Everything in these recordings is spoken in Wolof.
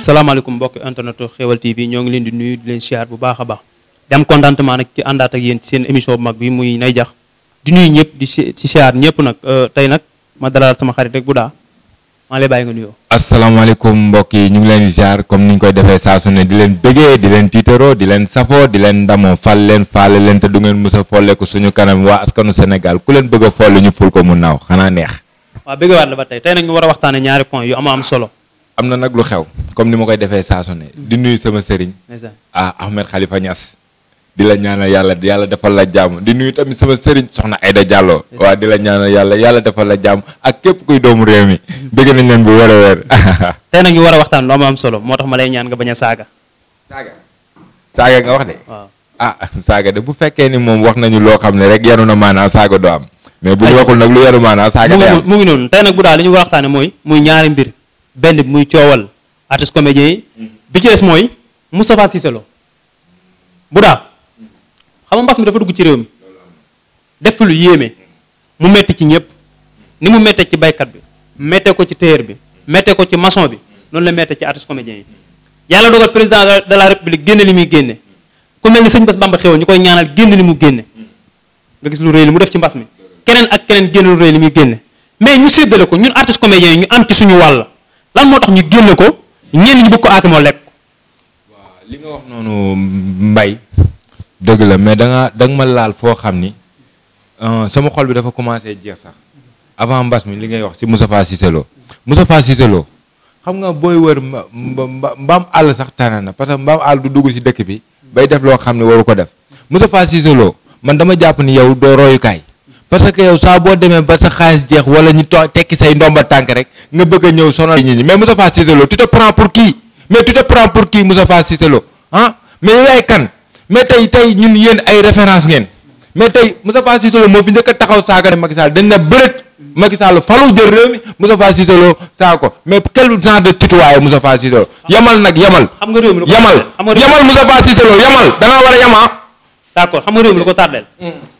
salaamaaleykum mbokk internet Xeweul TV ñoo ngi leen di nuyu di leen siyaar bu baax a baax di am contentement nag ci àndaat ak yéen ci seen émission bu mag bi muy Nay Jax di nuyu ñëpp di ci siyaar ñëpp nag tey nag ma dalal sama xarit rek bu daa maa lay bàyyi nga nuyoo. asalaamaaleykum mbokk yi ñu ngi leen di siyaar comme ni ñu koy defee saa su ne di leen bëggee di leen tiitaroo di leen safoo di leen ndamoo fal leen faale leen te du ngeen mës a folleeku suñu kanam waa askanu Sénégal ku leen bëgg a folle ñu ful ko mu naaw xanaa neex. waaw bëggewaat la ba tey nag ñu war a waxtaane ñaari point yu am solo. am na nag lu xew comme ni ma koy defee saa su ne di nuyu sama sëriñ Ahmed Khalifa Niass di la ñaanal yàlla defal la jàmm di nuyu tamit sama sëriñ soxna Aïda Diallo waaw di la ñaanal yàlla defal la jàmm ak képp kuy doomu réew mi bëgg nañ leen bu wér a wér. tey nag ñu war a waxtaan lu am solo moo tax ma lay ñaan nga bañ a saaga. saaga nga wax de. waaw saaga de bu fekkee ni moom wax nañu loo xam ne rek yanu na maanaam saaga doo am mais bu ñu waxul nag lu yanu maanaam saaga day am mu ngi noonu tey nag bu daal li ñu war a waxtaane muy ñaari mbir benn bi muy coowal artiste comédien yi bi ci des mooy Moustapha Cissé Lo bu daa xam nga mbas mi dafa dugg ci réew mi def fi lu yéeme mu metti ci ñëpp ni mu mettee ci baykat bi mettee ko ci tailleur bi mettee ko ci maçon bi noonu la mettee ci artiste comédien yi yàlla dogal président de la république génne li muy génne ku mel ni sëñ Bass Bamba Xéwal ñu koy ñaanal génne li mu génne nga gis lu rëy li mu def ci mbas mi keneen ak keneen génne lu rëy li muy génne mais ñu séddale ko ñun artiste comédien yi ñu am ci suñu wàll lan moo tax ñu génne ko ñenn ñi bëgg ko aakimoo lekk. waaw li nga wax noonu Mbaye dëgg la mais da nga ma laal foo xam ni sama xol bi dafa commencé jeex sax avant mbas mi li ngay wax ci Moustapha Cissé Lo xam nga booy wër mbaam àll sax tànn na parce que mbaam àll du dugg ci dëkk bi bay def loo xam ne waru ko def Moustapha Cissé Lo man dama jàpp ni yow doo royukaay parce que yow saa boo demee ba sa xaalis jeex wala ñu tekki say ndomba tànk rek nga bëgg a ñëw sonal nit ñi mais Moustapha Cissé Lo tu te prends pour qui Moustapha Cissé Lo mais yow yaay kan mais tey ñun yéen ay référence ngeen mais tey Moustapha Cissé Lo moo fi njëkk a taxaw saaga ne Macky Sall dañ na bërët Macky Sall falu jël réew mi Moustapha Cissé Lo saa ko mais quel genre de tutoyer Moustapha Cissé Lo yamal nag yamal xam nga réew mi yamal Moustapha Cissé Lo yamal da nga war a yamaa d'accord xam nga réew mi lu ko tardeel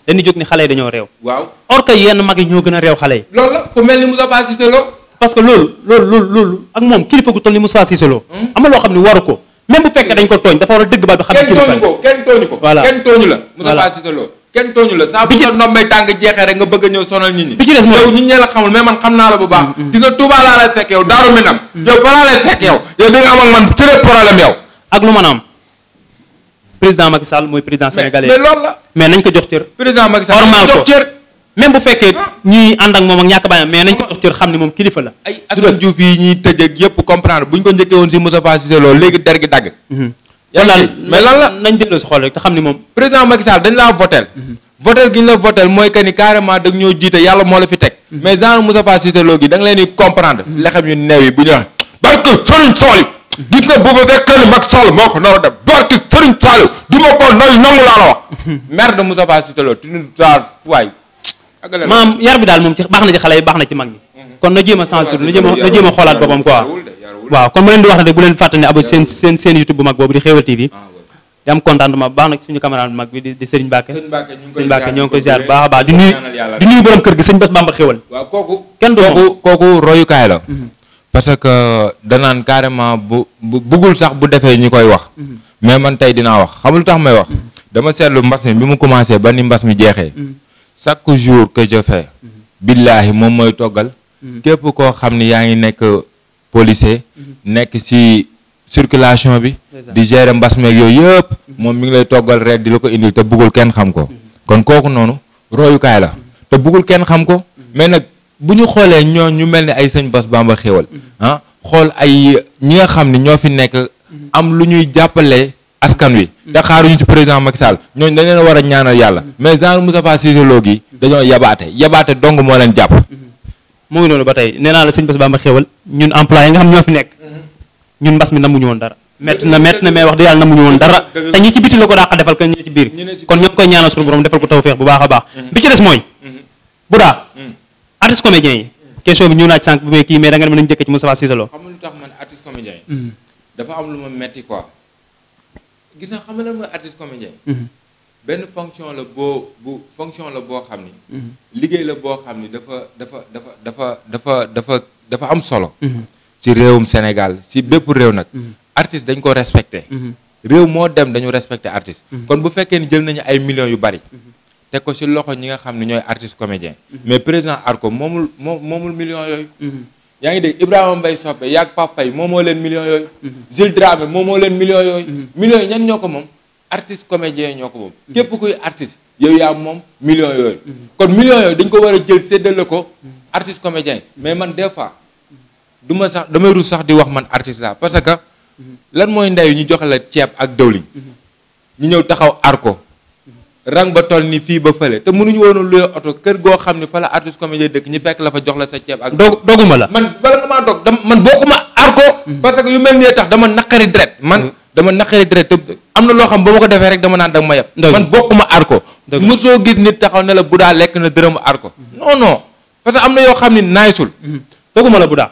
dañuy jóg ni xale yi dañoo réew waaw or que yenn mag yi ñoo gën a réew xale yi loolu la ku mel ni Moustapha Cissé Lo parce que loolu ak moom kilifa gu toll ni Moustapha Cissé Lo am na loo xam ne waru ko même bu fekkee dañ ko tooñ dafa war a dëgg ba bi xam ne kenn tooñu ko voilà kenn tooñu la Moustapha Cissé Lo kenn tooñu la saa bu sa ndombay tàng jeexee rek nga bëgg a ñëw sonal nit ñi bi ci des mooy yow nit ñee la xamul mais man xam naa la bu baax gis nga Touba laa lay fekk yow Daaru Minam yow fa laa lay fekk yow di nga am ak man tëré problème yow ak lu mën a am président Macky Sall mooy président sénégalais mais loolu la mais nañ ko jox cër président Macky Sall normal jox ko cër même bu fekkee ñi ànd ak moom ak ñàkk bàyyam mais nañ ko jox cër xam ne moom kilifa la ay Assane Diouf yi ñuy tëj ak yëpp comprendre bu ñu ko njëkkee woon si Moustapha Cissé Lo léegi der gi dagg mais lan la nañ delloo si xool rek te xam ni moom président Macky Sall dañ laa votel votel gi ñu la votel mooy que ni carrément da ñoo jiite yàlla moo la fi teg mais genre Moustapha Cissé Lo gi da nga leen di comprendre lexem yu neew yi bu ñu wax barke Serigne Saliou gis nga bu fa fekkee ni Macky Sall moo ko nar a def barke Serigne Saliou du ma ko nay nangu laa la wax merde Moustapha Cissé Lo tunu sa waay maanaam yar bi daal moom ci baax na ci xale yi baax na ci mag ñi kon na jéem a change tur na jéem a xoolaat boppam quoi waaw kon mu leen di wax ne rek bu leen fàtte ne abo seen YouTube bu mag boobu di Xeweul TV di am contentement baax nag suñu caméra bu mag bi di Serigne Mbacke Serigne Mbacke ñoo ngi koy ziar baax a baax di nuyu borom kër gi sëñ Bass Bamba Xéwal waaw kooku kenn du kooku royukaay la parce que danaan carrément bu bëggul sax bu defee ñi koy wax mais man tey dinaa wax xam lu tax may wax dama seetlu mbas mi bi mu commencé ba ni mbas mi jeexee chaque jour que je fais billaahi moom mooy toggal képp koo xam ni yaa ngi nekk policier nekk ci circulation bi di gérer mbas meeg yooyu yëpp moom mi ngi lay toggal reet di la ko indil te bëggul kenn xam ko kon kooku noonu royukaay la te bëggul kenn xam ko mais nag bu ñu xoolee ñoo ñu mel ni ay sëñ Bass Bamba Xéwal xool ay ñi nga xam ni ñoo fi nekk am lu ñuy jàppale askan wi te xaaruñu ci président Macky Sall ñooñu dañ leen war a ñaanal yàlla mais genre Moustapha Cissé Lo gi dañoo yabaate dong moo leen jàpp mu ngi noonu ba tey nee naa la sëñ Bass Bamba Xéwal ñun employé nga xam ñoo fi nekk ñun mbas mi namuñu woon dara metti na mais wax dëgg yàlla namuñu woon dara te ñi ci biti la ko dàq defal ko ñi ci biir kon ñoo ngi koy ñaanal suñu borom defal ko tawfeex bu baax a baax bi ci des mooy bu daa artiste comédien yi question bi ñëw naa ci sànq bu may kii mais da nga dem nañu jëkk ci Moustapha Cissé Lo xam nga lu tax man artiste comédien yi dafa am lu ma metti quoi gis na xam nga lan mooy artiste comédien benn fonction la boo xam ni liggéey la boo xam ni dafa am solo ci réewum Sénégal ci bépp réew nag artiste dañ ko respecté réew moo dem dañu respecté artiste kon bu fekkee ni jël nañu ay millions yu bari teg ko ci loxo ñi nga xam ne ñooy artiste comédien mais président Arco moomul millions yooyu yaa ngi dégg Ibrahima Mbaye Soppe yaag Pape Faye moomoo leen millions yooyu Jules Dramé moomoo leen millions yooyu millions yi ñan ñoo ko moom artiste comédien ñoo ko moom képp kuy artiste yow yaa moom millions yooyu kon millions yooyu dañ ko war a jël séddale ko artiste comédien mais man des fois du ma sax damay rus sax di wax man artiste la parce que lan mooy ndeyu ñu joxe la ceeb ak dëwliñ ñu ñëw taxaw Arco rang ba toll ni fii ba fële te mënuñu woon a luye oto kër goo xam ne fa la artiste comédien dëkk ñu fekk la fa jox la sa ceeb ak doguma la man bala nga maa dog man bokkuma Arco parce que yu mel nii tax dama naqari deret man dama naqari deret te am na loo xam ba ma ko defee rek dama naan dag ma yeb man bokkuma Arco mosoo gis nit taxaw ne la bu daa lekk na dërëmu Arco non parce que am na yoo xam ne naaysul doguma la bu daa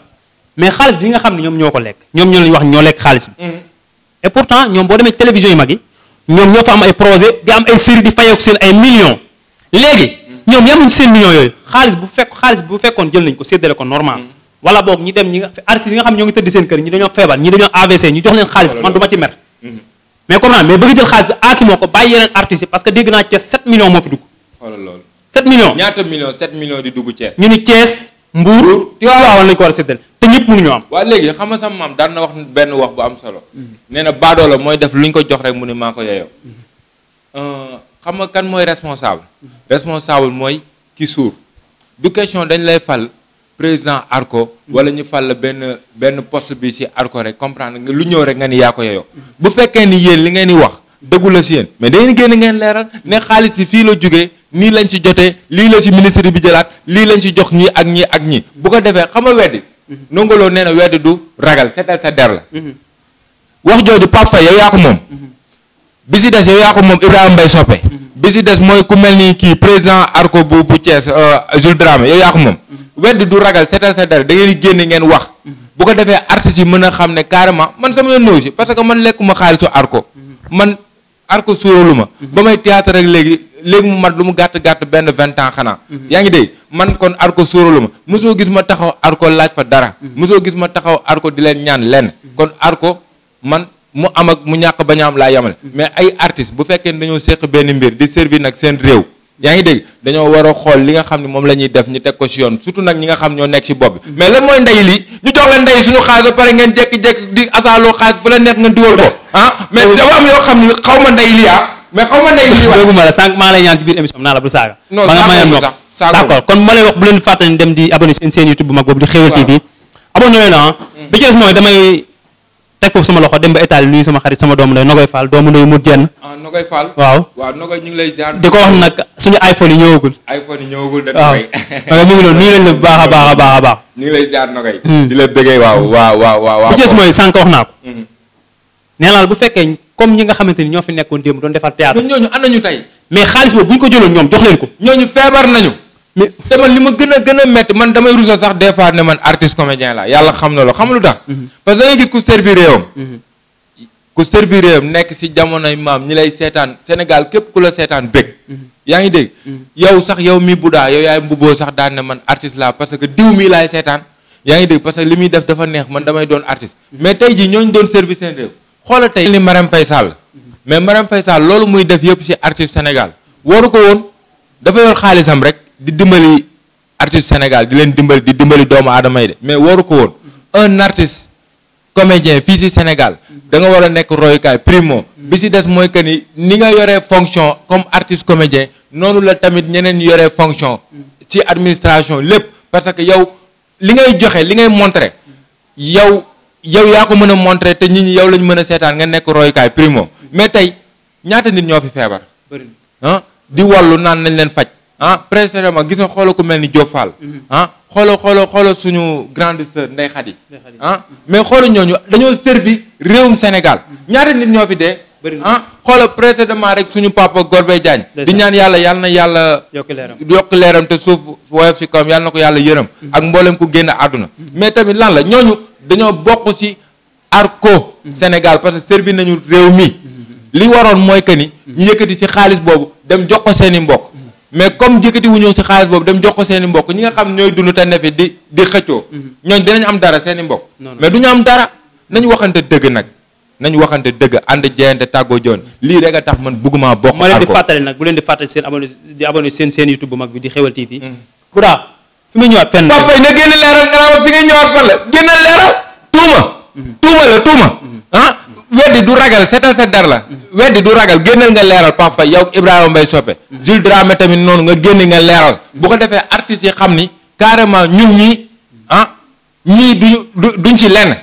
mais xaalis bi nga xam ne ñoom ñoo ko lekk ñoom ñoo lañu wax ñoo lekk xaalis bi et pourtant ñoom boo demee ci télévision yu mag yi ñoom ñoo fa am ay projet di am ay série di fayeeku seen ay millions léegi ñoom yamuñ ci seen millions yooyu xaalis bu fekkoon jël nañ ko séddale ko normal wala boog ñi dem ñi nga artistes yi nga xam ñoo ngi tëdd seen kër ñi dañoo feebar ñi dañoo AVC ñu jox leen xaalis man du ma ci mer mais comprendre mais bëgg jël xaalis bi aaki moo ko bàyyi yeneen artistes yi parce que dégg naa Thiès 7 millions moo fi dugg xoolal loolu 7 millions ñaata millions 7 millions di dugg Thiès ñu ni Thiès Mbour Tivaouane lañ ko war a séddale te ñëpp mënuñu am waaw léegi xam nga sama maam daan na wax benn wax bu am solo nee na baadoola mooy def lu ñu ko jox rek mu ne maa ko yeyoo xam nga kan mooy responsable mooy ki suur du question dañ lay fal président Arco wala ñu fal la benn poste bi ci Arco rek comprendre nga lu ñëw rek nga ni yaa ko yeyoo bu fekkee ni yéen li ngeen di wax dëggu la ci yéen mais dañuy génn ngeen leeral ne xaalis bi fii la jógee nii lañ ci jotee lii la ci ministre bi jëlaat lii lañ ci jox ñii ak ñii ak ñii bu ko defee xam nga weddi nongoloo nee na weddi du ragal setal sa der la wax jooju Pape Faye yow yaa ko moom bi ci des yow yaa ko moom Ibrahima Mbaye Soppe bi ci des mooy ku mel ni kii président Arco bu Thiès Jules Dramé yow yaa ko moom weddi du ragal setal sa der da ngeen di génn ngeen wax bu ko defee artistes yi mën a xam ne carrément man sama yoon néew si parce que man lekkuma xaalisu Arco man Arco suuralu ma ba may théâtre rek léegi mu mat lu mu gàtt benn 20 ans xanaa yaa ngi dégg man kon Arco suuralu ma mosoo gis ma taxaw Arco laaj fa dara mosoo gis ma taxaw Arco di leen ñaan lenn kon Arco man mu am ak mu ñàkk bañ a am laa yamale mais ay artistes bu fekkee ne dañoo séq benn mbir di servir nag seen réew yaa ngi dégg dañoo war a xool li nga xam ne moom la ñuy def ñu teg ko ci yoon surtout nag ñi nga xam ñoo nekk ci bopp bi mais lan mooy ndey lii ñu jox leen ndey suñu xaalis ba pare ngeen jékki-jékki di asaaloo xaalis fu la neex ngeen dugal ko mais dafa am yoo xam ne xaw ma ndey lii mais xaw ma ndey lii doogu ma la sànq maa lay ñaan ci biir émission naa la bu saaga ba nga mayam nokk d'accord kon ma lay wax bu leen fàttali dem di abonné seen YouTube bu mag boobu di Xéwal TV abonné leen bi ci des mooy damay teg foofu sama loxo dem ba Italie nuyu sama xarit sama doomu ndey Nogoy Fall doomu ndey mu jenn Nogoy Fall waaw Nogoy ñu ngi lay ziar di ko wax nag suñu iPhone yi ñëwagul waaw mu ngi noonu nuyu lañ la bu baax a baax a baax a baax ñu ngi lay ziar Nogoy di la bëggee waaw bu ci des mooy sànq wax naa ko nee naa la bu fekkee comme ñi nga xamante ni ñoo fi nekkoon démb doon defar théâtre ñooñu ànd nañu tey mais xaalis boobu bu ñu ko jëloon ñoom jox leen ko ñooñu feebar nañu mais te man li ma gën a metti man damay rusa sax des fois ne man artiste comédien la yàlla xam na loo xam lu tax parce que da ngay gis ku servir réewam nekk ci jamonoy maam ñi lay seetaan Sénégal képp ku la seetaan bëgg yaa ngi dégg yow sax yow mi Bouda yow yaay mbubboo sax daan ne man artiste la parce que diw mii laay seetaan yaa ngi dégg parce que li muy def dafa neex man damay doon artiste mais tey jii ñooñu doon servir seen réew xoola tey ni Marème Faye Sall mais Marème Faye Sall loolu muy def yëpp ci artiste Sénégal waru ko woon dafa yor xaalisam rek di dimbali artiste Sénégal di leen dimbali doomu aadama yi de mais waru ko woon un artiste comédien fii ci Sénégal da nga war a nekk royukaay primo bi ci des mooy que ni nga yoree fonction comme artiste comédien noonu la tamit ñeneen yoree fonction ci administration lépp parce que yow li ngay joxe li ngay montrer yow yaa ko mën a montrer te nit ñi yow lañ mën a seetaan nga nekk royukaay primo mais tey ñaata nit ñoo fi feebar di wallu naan nañ leen faj précisément gis nga xoolal ku mel ni Diop Fall xoolal suñu grande sœur Ndeye Khady mais xoolal ñooñu dañoo servi réewum Sénégal ñaata nit ñoo fi dee xoolal précédemment rek suñu papa Golbey Diagne di ñaan yàlla na yàlla yokk leeram te suuf woyof ci kawam yàlla na ko yàlla yërëm ak mboolem ku génn àdduna mais tamit lan la ñooñu dañoo bokk ci Arco Sénégal parce que servi nañu réew mi li waroon mooy que ni ñu yëkkati ci xaalis boobu dem jox ko seeni mbokk mais comme jëkkati wu ñëw si xaalis boobu dem jox ko seen i mbokk ñi nga xam ñooy dund te ne fi di xëccoo ñooñ dinañ am dara seen i mbokk mais du ñu am dara nañ waxante dëgg nag nañ waxante dëgg ànd jeyante tàggoo joon lii rek a tax man bëgguma bokk moo leen di fàttali nag bu leen di fàttali seen abonné seen YouTube bu mag bi di Xeweul TV bu daa fi muy ñëwaat fenn Pape Faye na génn leeral nga naa fi nga ñëwaat fan la génn leeral tuuma ah weddi du ragal seetal sa dar la weddi du ragal génnal nga leeral Pape Faye yow Ibrahima Mbaye Soppe Jules Dramé tamit noonu nga génn nga leeral bu ko defee artistes yi xam ni carrément ñun ñii ñii duñ ci lenn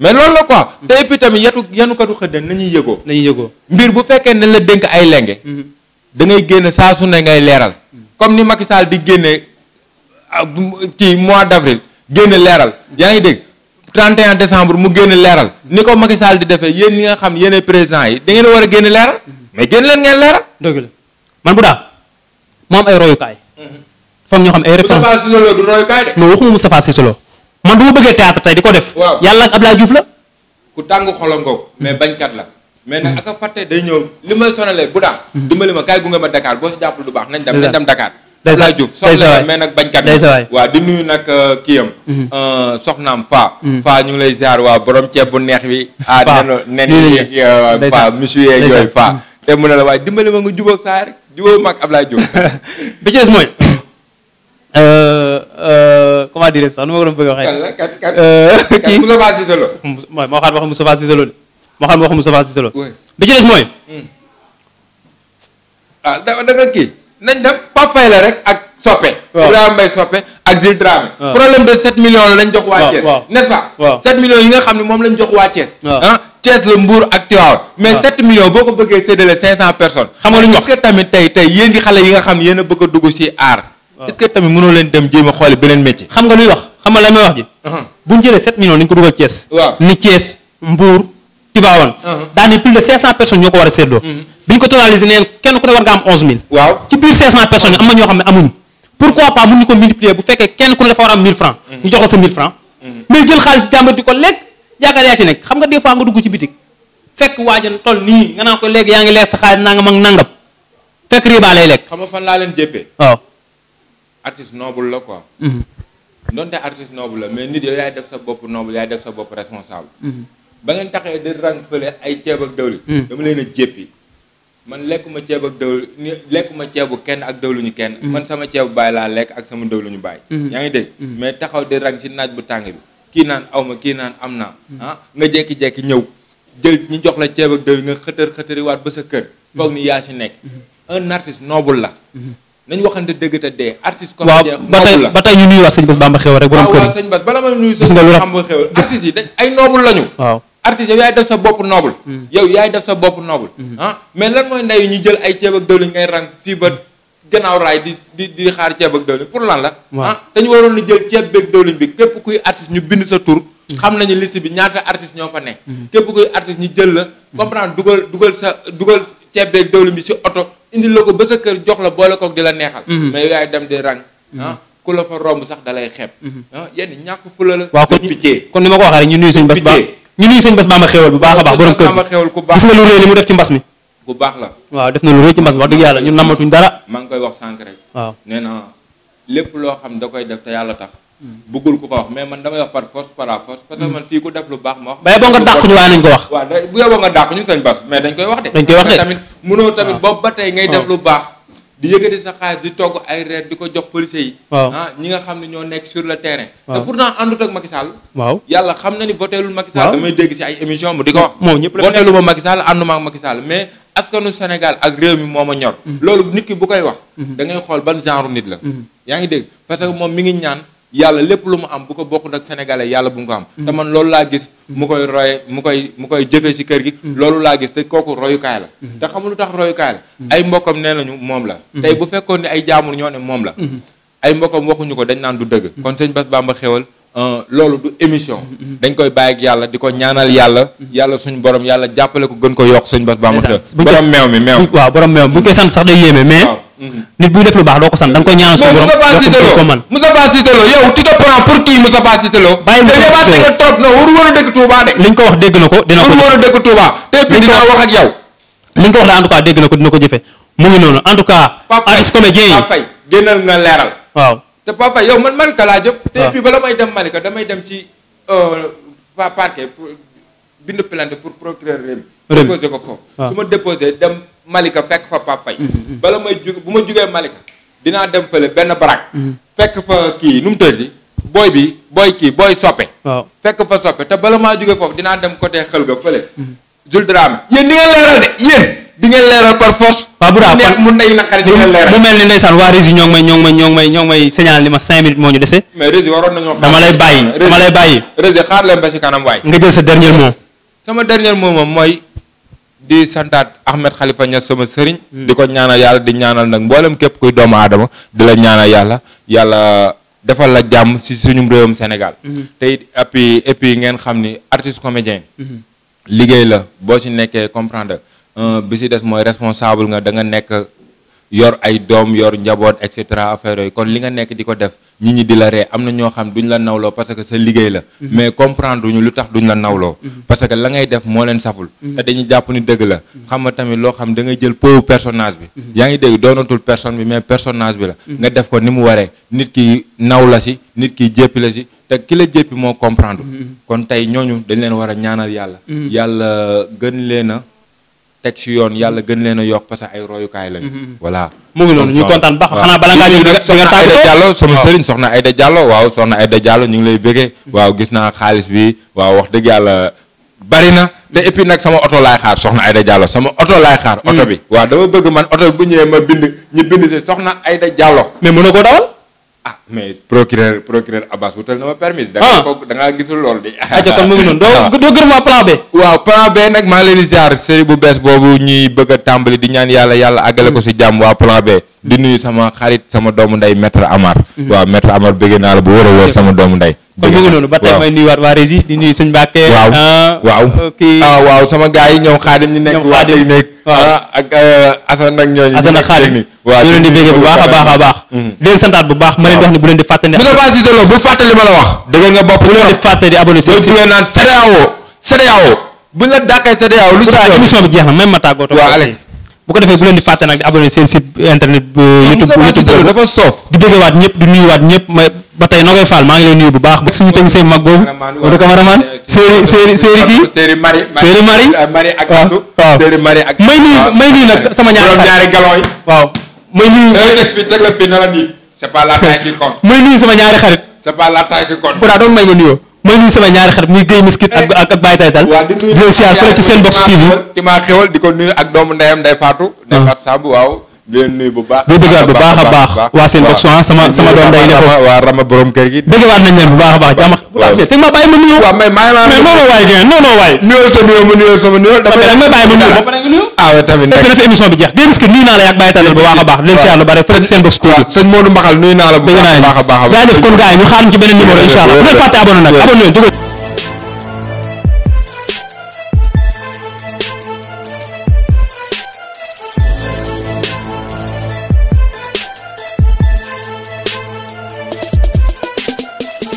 mais loolu la quoi te et puis tamit yanukatu xëddeen nañuy yëgoo mbir bu fekkee ne la dénk ay lenge da ngay génn saa su ne ngay leeral comme ni Macky Sall di génne kii mois d'avril génn leeral yaa ngi dégg 31 décembre mu génn leeral ni ko Macky Sall di defee yéen ñi nga xam yéen président yi da ngeen war a génn leeral mais génn leen ngeen leeral dëgg la man bu daa moo am ay royukaay foog ñoo xam ay référence Moustapha Cissé Lo du royukaay de non waxuma Moustapha Cissé Lo man bu ma bëggee théâtre tey di ko def yàlla ak Abdoulaye Diouf la ku tàng xolangoog mais bañkat la mais nag aka fàtte day ñëw li ma sonalee bu daa dimbali ma kaay gunge ma Dakar boo si jàppul du baax nañ dem Dakar Abdoulaye Diouf soxla mais nag bañkat la waaw di nuyu nag kiyam soxnaam Fa ñu ngi lay ziar waa borom ceeb bu neex bi nen Fa monsieur yooyu Fa te mu ne la waaye dimbali ma nga jubóog saa rek jubóog mag Abdoulaye Diouf bi ci des mooy comment dire sax nu ma ko doon bëgg a waxee kii Moustapha Cissé Lo moo xaat waxu Moustapha Cissé Lo de moo xaat waxu Moustapha Cissé Lo bi ci des mooy da nga kii nañ dem Pape Faye la rek ak Soppe Ibrahima Mbaye Soppe ak Jules Dramé problème de 7 millions la lañ jox waa Thiès n'est-ce pas 7 millions yi nga xam ne moom lañ jox waa Thiès Thiès la Mbour ak Tivaouane mais 7 millions boo ko bëggee séddale 500 personnes xam nga lu ñu wax est-ce que tamit tey yéen di xale yi nga xam ne yéen a bëgg a dugg ci art est-ce que tamit mënoo leen dem jéem a xooli beneen métier xam nga luy wax xam nga la may wax ji bu ñu jëlee 7 millions nañu ko dugal Thiès ni Thiès Mbour Tivaouane daani plus de 500 personnes ñoo ko war a séddoo bi ñu ko totalisé neen kenn ku ne war nga am 11000 waaw ci biir 500 personnes yi am na ñoo xam ne amuñu pourquoi pas mun ñu ko multiplier bu fekkee kenn ku ne dafa war a am 1000 francs ñu jox la sa 1000 francs mais jël xaalis jàmbur di ko lekk yaakaar yaa ci nekk xam nga des fois nga dugg ci bitik fekk waajan toll nii nga naan ko léegi yaa ngi lekk sa xaalis nangam ak nangam fekk riba lay lekk xam nga fan laa leen jéppee waaw artiste noble la quoi donte artiste noble la mais nit yow yaay def sa bopp noble yaay def sa bopp responsable ba ngeen taxee di rang fële ay ceeb ak dawli dama leen a jéppi man lekkuma ceeb ak dawli lekkuma ceebu kenn ak dawluñu kenn man sama ceebu baay laa lekk ak sama dawluñu baay yaa ngi dégg mais taxaw di rang si naaj bu tàng bi kii naan aw ma kii naan am naa nga jekki-jekki ñëw jël ñi jox la ceeb ak dawli nga xëtëri waat ba sa kër foog ni yaa si nekk un artiste noble la nañ waxante dëgg te dee artiste comédien noble la ba tey ñu nuyu waa sëñ Bass Bamba Xewal rek borom kër waaw sëñ Bass bala ma nuyu sëñ Bamba Xewal artistes yi dañ ay noble lañu waaw artiste yow yaay def sa bopp noble yow yaay def sa bopp noble mais lan mooy ndeyu ñu jël ay ceeb ak dawlin ngay rang fii ba gannaaw raay di xaar ceeb ak dawlin pour lan la dañu waroon na jël ceeb beeg dawlin bi képp kuy artiste ñu bind sa tur xam nañu liste bi ñaata artiste ñoo fa nekk képp kuy artiste ñu jël la comprendre dugal ceeb beeg dawlin bi si oto indi la ko ba sa kër jox la boole kook di la neexal mais yow yaay dem di rang ku la fa romb sax dalay xeeb yenn ñàkk fula la waaw kon ni ma ko waxee rek ñu nuyu sëñ Bass ñu nuyu sëñ Bass Bamba Xewal bu baax a baax borom kër gis nga lu rëy li mu def ci mbas mi ku baax la waaw def na lu rëy ci mbas mi wax dëgg yàlla ñun namatuñ dara maa ngi koy wax sànq rek waaw nee na lépp loo xam da koy def te yàlla tax bëggul ku ko wax mais man damay wax par force par la force parce que man fii ku def lu baax ma wax bay boo nga dàq ñu waaye nañ ko wax waaw bu yeboo nga dàq ñun sëñ Bass mais dañ koy wax de dañ koy wax de tamit mënoo tamit boobu ba tey ngay def lu baax di yëkkati sa xaalis di togg ay reer di ko jox policiers yi ñi nga xam ne ñoo nekk sur le terrain te pourtant àndut ak Macky Sall waaw yàlla xam na ni voteelul Macky Sall damay dégg si ay émission mu di ko wax moom ñëpp voteelu ma Macky Sall ànduma ak Macky Sall mais askanu Sénégal ak réew mi moo ma ñor loolu nit ki bu koy wax da ngay xool ban genre nit la yaa ngi dégg parce que moom mi ngi ñaan yàlla lépp lu mu am bu ko bokkul ak sénégalais yàlla bu mu ko am te man loolu laa gis mu koy roye mu koy jëfee si kër gi loolu laa gis te kooku royukaay la te xamul lu tax royukaay la ay mbokkam nee nañu moom la tey bu fekkoon ne ay jaamur ñoo ne moom la ay mbokkam waxuñu ko dañ naan du dëgg kon sëñ Bass Bamba Xewal loolu du émission dañ koy bàyyi ak yàlla di ko ñaanal yàlla suñu borom yàlla jàppale ko gën ko yokk sëñ Bass Bamba Xewal borom meew mi waaw borom meew bu ñu koy sant sax day yéeme mais nit buy def lu baax doo ko sant da nga koy ñaanal suñu borom ko man Moustapha Cissé Lo yow tu te prends pour qui Moustapha Cissé Lo bàyyi te nga trop non waru woon a dëkk Touba de liñ ko wax dégg na ko dina ko waru woon a dëkk Touba te puis dinaa wax ak yow liñ ko wax daal en tout cas dégg na ko dina ko jëfe mu ngi noonu en tout cas. artiste comédien yi Pape Faye génnal nga leeral. waaw te Pape Faye yow man Malika laa jëm. te puis bala may dem Malika damay dem ci parquet pour bind plainte pour procureur Rémi. déposé ko foofu. su ma déposé dem Malika fekk fa Pape Faye. bala may jug bu ma jugee Malika dinaa dem fële benn barak. fekk fa kii nu mu tëddi booy soppe. waaw fekk fa soppe te bala maa jugee foofu dinaa dem côté xël ga fële. Jules Dramé yéen di ngeen leeral de yéen di ngeen leeral par force. waaw bu daa neex mun nañu naqari di ngeen leeral. mu mel ni ndeysaan waa Rési ñoo ngi may signal li ma 5 minutes moo ñu dese. mais Rési waroon nañoo. dama lay bàyyi. Rési xaar leen ba ci kanam waay. nga jël sa dernier mot. sama dernier mot moom mooy di santaat Ahmed Khalifa Niass sama sëriñ. di ko ñaanal yàlla di ñaanal nag mboolem képp kuy doomu aadama di la ñaanal yàlla defal la jàmm si suñu réewum Sénégal. te it et puis ngeen xam ni artiste comédien. liggéey la boo si nekkee comprendre bi si des mooy responsable nga da nga nekk yor ay doom yor njaboot et cetera affaire yooyu kon li nga nekk di ko def nit ñi di la ree am na ñoo xam duñ la nawloo parce que sa liggéey la. mais comprendre ñu lu tax duñ la nawloo. parce que la ngay def moo leen saful. te dañuy jàpp ni dëgg la. xam nga tamit loo xam da ngay jël peu personnage bi. yaa ngi dégg doonatul personne bi mais personnage bi la. nga def ko ni mu waree nit ki naw la si nit ki jéppi la si. te ki la jéppi moo comprendre kon tey ñooñu dañ leen war a ñaanal yàlla yàlla gën leen a teg si yoon yàlla gën leen a yokk parce que ay royukaay lañu voilà mu ngi noonu ñu kontaan baax xanaa bala ngaa ñëw nga soxna Aïda Diallo sama sëriñ soxna Aïda Diallo waaw soxna Aïda Diallo ñu ngi lay bëggee waaw gis naa xaalis bi waaw wax dëgg yàlla bari na te et puis nag sama oto laay xaar soxna Aïda Diallo sama oto laay xaar oto bi waaw dama bëgg man oto bi bu ñëwee ma bind si soxna Aïda Diallo mais mënoo koo dawal mais procureur Abbas wutal na ma permis. da ngaa gisul loolu di. ayca kon mu ngi noonu doo gërëm waa plan B. waaw plan B nag maa ngi leen di ziar série bu bees boobu ñuy bëgg a tàmbali di ñaan yàlla àggale ko si jàmm waa plan B. di nuyu sama xarit sama doomu ndey maître Amar. waaw maître Amar bëgg naa la bu wër a wër sama doomu ndey. kon mu ngi noonu ba tey may nuyuwaat waa Rési di nuyu sëñ Mbacke. waaw sama gars yi ñoom xaadim ñu nekk. waa day nekk. ak Assane nag ñooñu. Assane ak xaadim waaw ñu leen di bëggee bu baax a baax. di leen santaat bu baax ma leen di wax ni bu leen di fàtte ne. Moustapha Cissé Lo bul fàtte li ma la wax. dëgg nga bopp bu leen di fàtte di abonné si. bu leen naan CEDEAO bu ñu la dàkkee CEDEAO lu ci émission bi jeex na même ma tàggoo. waaw allez bu ko defee bu leen di fàtte nag di abonné seen site internet YouTube dafa soof di bëggewaat ñëpp di nuyuwaat ñëpp ba tey Nogoy Fall maa ngi lay nuyu bu baax ba suñu technicien mag boobu wala cameraman séeri kii séeri Marie ak Assou séeri Marie ak may nuyu nag sama ñaari galon yi waaw may nuyu teg la fi na la nii c'est pas la taille qui compte may nuyu sama ñaari xarit c'est pas la taille qui compte bu daa doon may ma nuyoo may nuyu sama ñaari xarit muy Guèye Miskit ak Baye Taytal di leen siyaar fële ci seen box TV ki maa xewal di ko nuyu ak doomu ndeyam Ndeye Fatou Samb waaw di leen nuyu bu baax di bëggaat bu baax a baax waa seen box sama doom day ne ko waa Rama borom kër gi bëggaat nañ leen bu baax a baax jàmm te ma bàyyi ma nuyoo waaw mais non waay gën non waay nuyoo sa nuyoo ma nuyoo sama nuyoo dafa may bàyyi ma nuyoo ba pare nga nuyoo tamit na fi émission bi jeex Guèye Miskit nuyu naa la yak Baye Taytal bu baax a baax di leen siyaar lu bari fële ci seen box TV sëñ Modou Mbaxal nuyu naa la bu baax a baax jaajëf kon gars yi ñu xaar ci beneen numéro incha allah bu leen fàtte abonné nag abonné